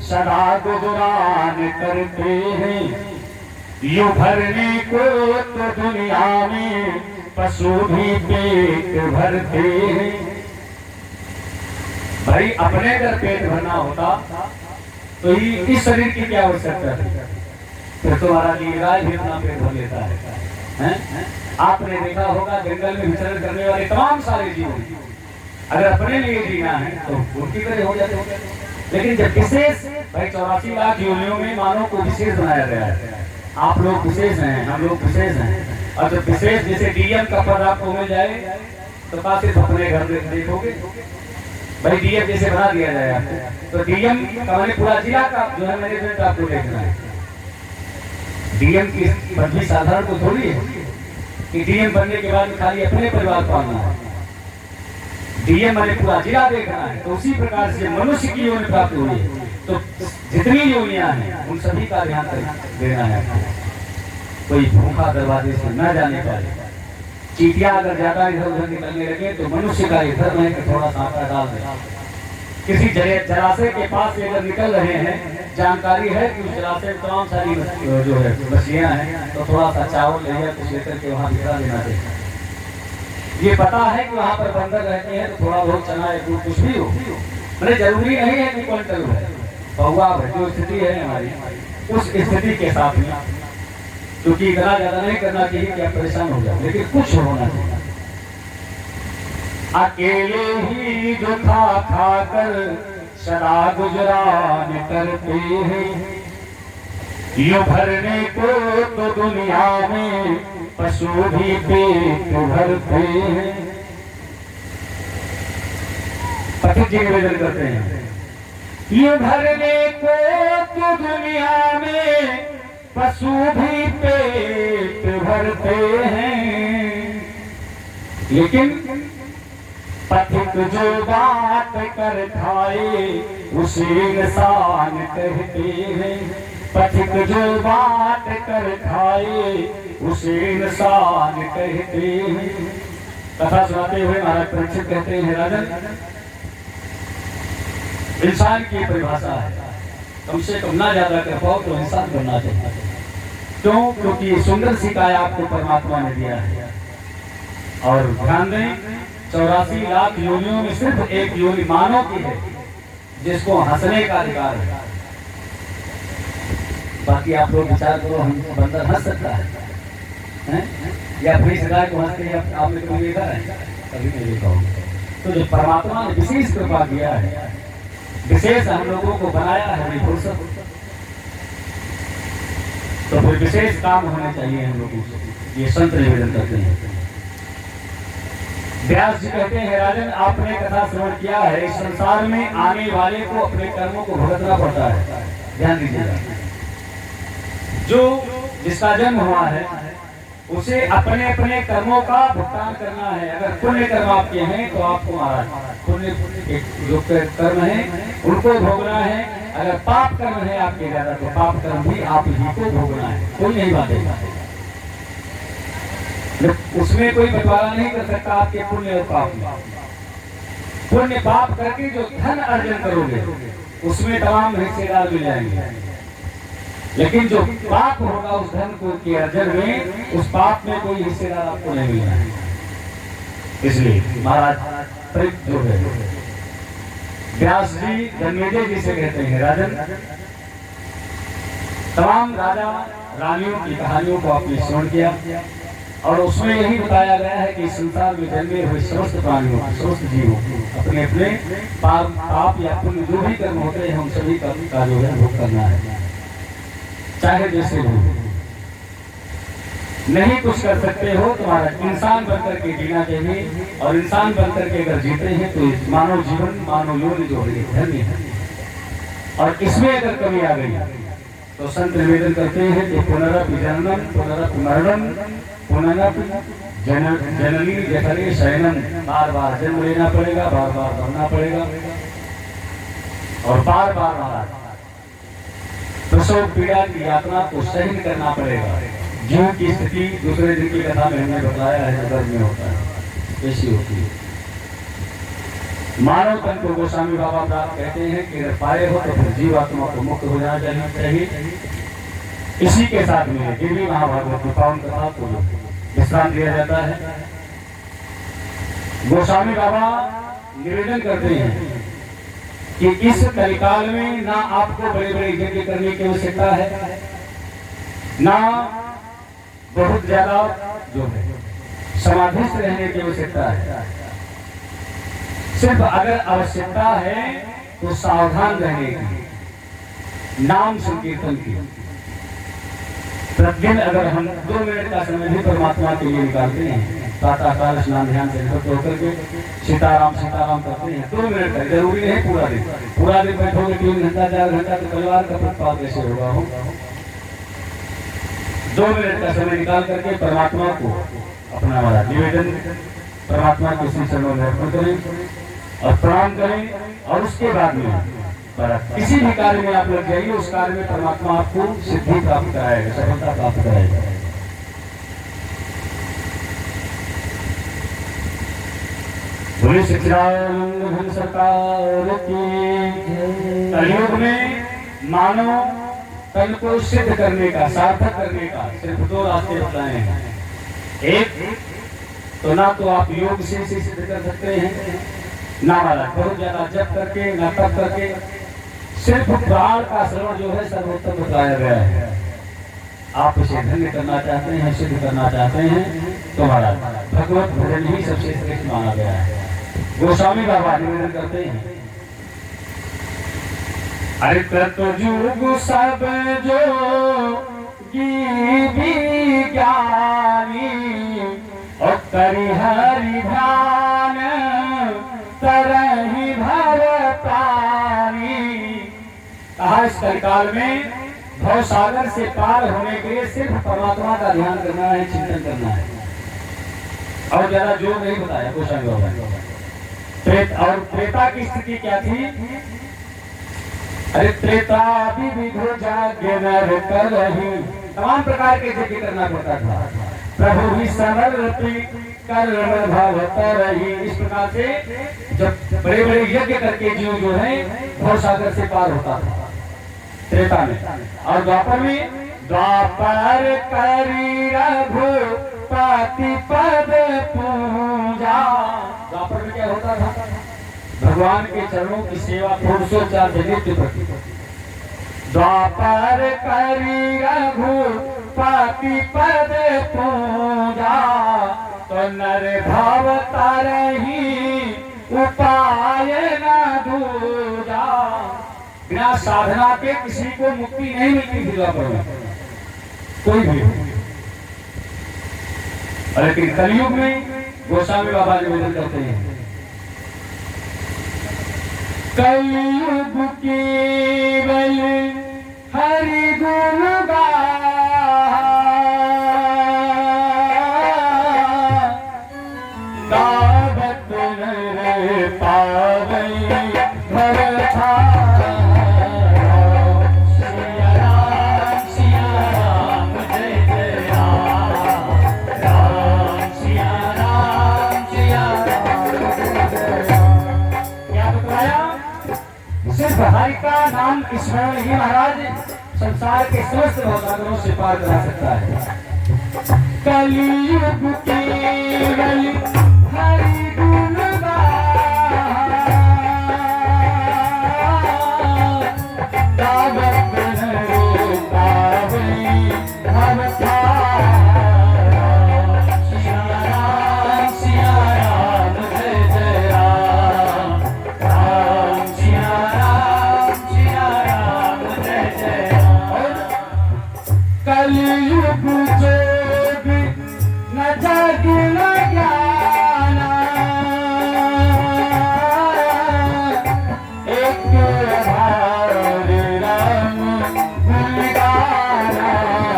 सदा गुजरान करते हैं। यूं भरने को तो दुनिया में पशु भी पेट भरते हैं। भाई अपने अगर पेट भरना होता तो इस शरीर की क्या आवश्यकता है? फिर तुम्हारा लीलाज भी अपना पेट भर लेता है? आपने देखा होगा जंगल में विचरण करने वाले तमाम सारे जीव अगर अपने लिए जीना है तो उनकी तरह हो जाते हैं। लेकिन जब विशेष भाई 84 लाख योनियों में मानव को विशेष बनाया गया है। आप लोग विशेष हैं, हम लोग विशेष हैं। और जब विशेष जैसे डीएम का पद आपको मिल जाए तो का सिर्फ अपने घर देखोगे। भाई डीएम जैसे बना दिया जाए आपको तो डीएम का मैंने पूरा जिला का जो है मैनेजमेंट आपको देखना है। डीएम की पदवी साधारण को थोड़ी है कि डीएम बनने के बाद खाली अपने परिवार पालना है। डीएम मैंने पूरा जिला देखना है। तो उसी प्रकार से मनुष्य की योनि प्राप्त हुई है तो जितनी योनियां हैं उन सभी का ध्यान देना है। कोई भूखा दरवाजे से न जाने पाए। चींटियां अगर ज्यादा इधर उधर निकलने लगे तो मनुष्य का धर्म है कि थोड़ा सा आटा डाल दें। किसी जलाशय के पास से अगर निकल रहे हैं, जानकारी है कि उस जलाशय में तमाम सारी जो है मछलियां हैं तो थोड़ा सा चावल ले या कुछ लेकर के वहां गिरा देना चाहिए। ये पता है कि वहां पर बंदर रहते हैं तो थोड़ा बहुत चना या कुछ भी हो। मैंने जरूरी नहीं है कि क्विंटल है बहुआ जो स्थिति है हमारी उस स्थिति के साथ में क्योंकि इतना ज्यादा नहीं करना चाहिए कि आप परेशान हो जाए, लेकिन कुछ होना चाहिए। अकेले ही जो खा खा कर सदा गुजरान करते हैं। यूं भरने को तो दुनिया में पशु भी पेट भरते हैं। पथिक जी निवेदन करते हैं यूं भरने को तो दुनिया में पशु भी पेट भरते हैं। लेकिन पथिक जो बात कर खाए उसे इंसान कहते हैं। पथिक जो बात कर खाए उसे इंसान कहते हैं। कथा सुनाते हुए महाराज परीक्षित कहते हैं राजन इंसान की परिभाषा है कम से कम ना ज्यादा कर पाओ तो इंसान बनना चाहिए। क्यों? क्योंकि सुंदर सी काया आपको परमात्मा ने दिया है। और ध्यान दें 84 लाख योनियों में सिर्फ एक योनि मानव की है जिसको हंसने का अधिकार है। बाकी आप लोग विचार करो हम बंदर हंस सकता है या अपनी सगाई को हंसते हैं आपने कभी देखा है? कभी नहीं देखा होगा। तो जो परमात्मा ने विशेष कृपा किया है, विशेष हम लोगों को बनाया है फुर्सत, तो फिर विशेष काम होने चाहिए हम लोगों से। ये संत निवेदन करते हैं। व्यास जी कहते हैं राजन आपने कथा श्रवण किया है इस संसार में आने वाले को अपने कर्मों को भुगतना पड़ता है। ध्यान दीजिएगा जो जिसका जन्म हुआ है उसे अपने अपने कर्मों का भुगतान करना है। अगर पुण्य कर्म आपके हैं तो आपको महाराज पुण्य जो कर्म है उनको भोगना है। अगर पाप कर्म है आपके ज्यादा तो पाप कर्म भी आप ही को भोगना है। कोई नहीं बातेगा, उसमें कोई बंटवारा नहीं कर सकता आपके पुण्य और पाप में। पुण्य पाप करके जो धन अर्जन करोगे उसमें तमाम हिस्सेदार मिल जाएंगे, लेकिन जो पाप होगा उस धन को के अर्जन में उस पाप में कोई हिस्सेदार आपको नहीं मिलना है। इसलिए महाराज जो है व्यास जी जन्मेजय जी से कहते हैं राजन तमाम राजा रानियों की कहानियों को आपने श्रवण किया और उसमें यही बताया गया है कि संसार में जन्मे हुए समस्त प्राणियों समस्त जीवों अपने अपने पाप या पुण्य जो भी कर्म होते हैं उन सभी कर्म का जो है भोग करना है, चाहे जैसे हो। नहीं कुछ कर सकते हो तुम्हारा इंसान बनकर के जीना चाहिए और इंसान बनकर के अगर जीते हैं तो मानव जीवन मानव योनि जो है धन्य है। और इसमें अगर कमी आ गई तो संत निवेदन करते हैं कि पुनरपि जननम पुनरपि मरणम पुनरपि जननी जठरे शयनम, बार बार जन्म लेना पड़ेगा, बार बार मरना पड़ेगा और बार बार प्रसव पीड़ा की यात्रा को सहन करना पड़ेगा। जीव की स्थिति दूसरे दिन की कथा में हमने बताया है गर्भ में होता है कैसी होती है। मानव तन को गोस्वामी बाबा प्राप्त कहते हैं कि अगर पाए हो तो फिर जीवात्मा को मुक्त हो जाना चाहिए। इसी के साथ में देवी महाभारत की पावन कथा को विश्राम दिया जाता है। गोस्वामी बाबा निवेदन करते हैं कि इस कलिकाल में ना आपको बड़े बड़े यज्ञ करने की आवश्यकता है, ना बहुत ज्यादा जो है समाधिस्थ रहने की आवश्यकता है। सिर्फ अगर आवश्यकता है तो सावधान रहने की, नाम संकीर्तन की। प्रतिदिन अगर हम 2 मिनट का समय भी परमात्मा के लिए निकालते हैं, प्रातः काल स्नान ध्यान से निवृत्त होकर के सीताराम सीताराम करते हैं, 2 मिनट का, जरूरी नहीं पूरा दिन बैठोगे 3 घंटा 4 घंटा तो परिवार का प्रतिपाद कैसे होगा हो। 2 मिनट का समय निकाल करके परमात्मा को अपना वाला निवेदन परमात्मा के श्री चरणों में अर्पण करें और प्रणाम करें। और उसके बाद में किसी भी कार्य में आप लग जाइए, उस कार्य में परमात्मा आपको सिद्धि प्राप्त कराएगा, सफलता प्राप्त कराएगा। बोले सच्चिदानंद सरकार की। कलयुग में मानव तन को सिद्ध करने का, सार्थक करने का सिर्फ 2 रास्ते बताए हैं। एक तो ना तो आप योग से सिद्ध कर सकते हैं, ना वाला बहुत ज्यादा जप करके, ना तप करके, सिर्फ प्राण का श्रवण जो है सर्वोत्तम बताया गया है। आप इसे धन्य करना चाहते हैं, सिद्ध करना चाहते हैं तो महाराज भगवत भजन ही सबसे श्रेष्ठ माना गया है। गोस्वामी बाबा निवेदन करते हैं, अरे तत्वजुग सब जो ज्ञानी और करि हरि ध्यान तरहि भव पानी। कहा इस कलिकाल में भव सागर से पार होने के लिए सिर्फ परमात्मा का ध्यान करना है, चिंतन करना है, और ज्यादा जोर नहीं बताया गोस्वामी बाबा। और त्रेता की स्थिति क्या थी? अरे त्रेता विविध जाग्ञ नर करहि, तमाम प्रकार के यज्ञ करना पड़ता था। प्रभु ही समर्पि कर्म भव तरहि। इस प्रकार से जब बड़े बड़े यज्ञ करके जीव जो है भव सागर से पार होता था त्रेता में। और द्वापर में द्वापर करि रघुपति पद पूजा। द्वापर में क्या होता था? भगवान के चरणों की सेवा पुरुषोच्चार नित्य प्रति। द्वापर करि रघुपति पद पूजा, तो नर भाव तरहि उपाय न दूजा। बिना साधना के किसी को मुक्ति नहीं मिलती थी द्वापर में, कोई भी। लेकिन कलयुग में गोस्वामी बाबा निवेदन करते हैं, कलयुग केवल हरि गुण गावत नर पावई भव छाया। सिया राम जय जय राम, राम सिया राम क्या बताया? सिर्फ हरि का नाम स्मरण ही महाराज संसार के समस्त भवसागरों से पार करा सकता है। कलयुग केवल हरि गुण गावत नर पावई भव छाया। सिया राम जय जय राम, राम सिया राम जय जय राम। कलयुग जोग न जग न ज्ञान, एक भाव राम गुण गाना।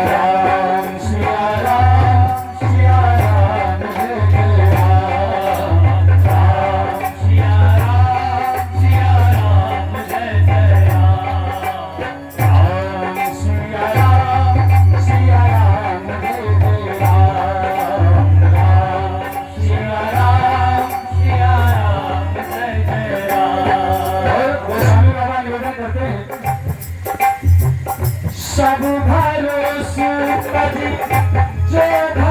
राम सिया राम जय जय राम, राम सिया राम जय जय राम, राम सिया राम सब भरोसे कभी जो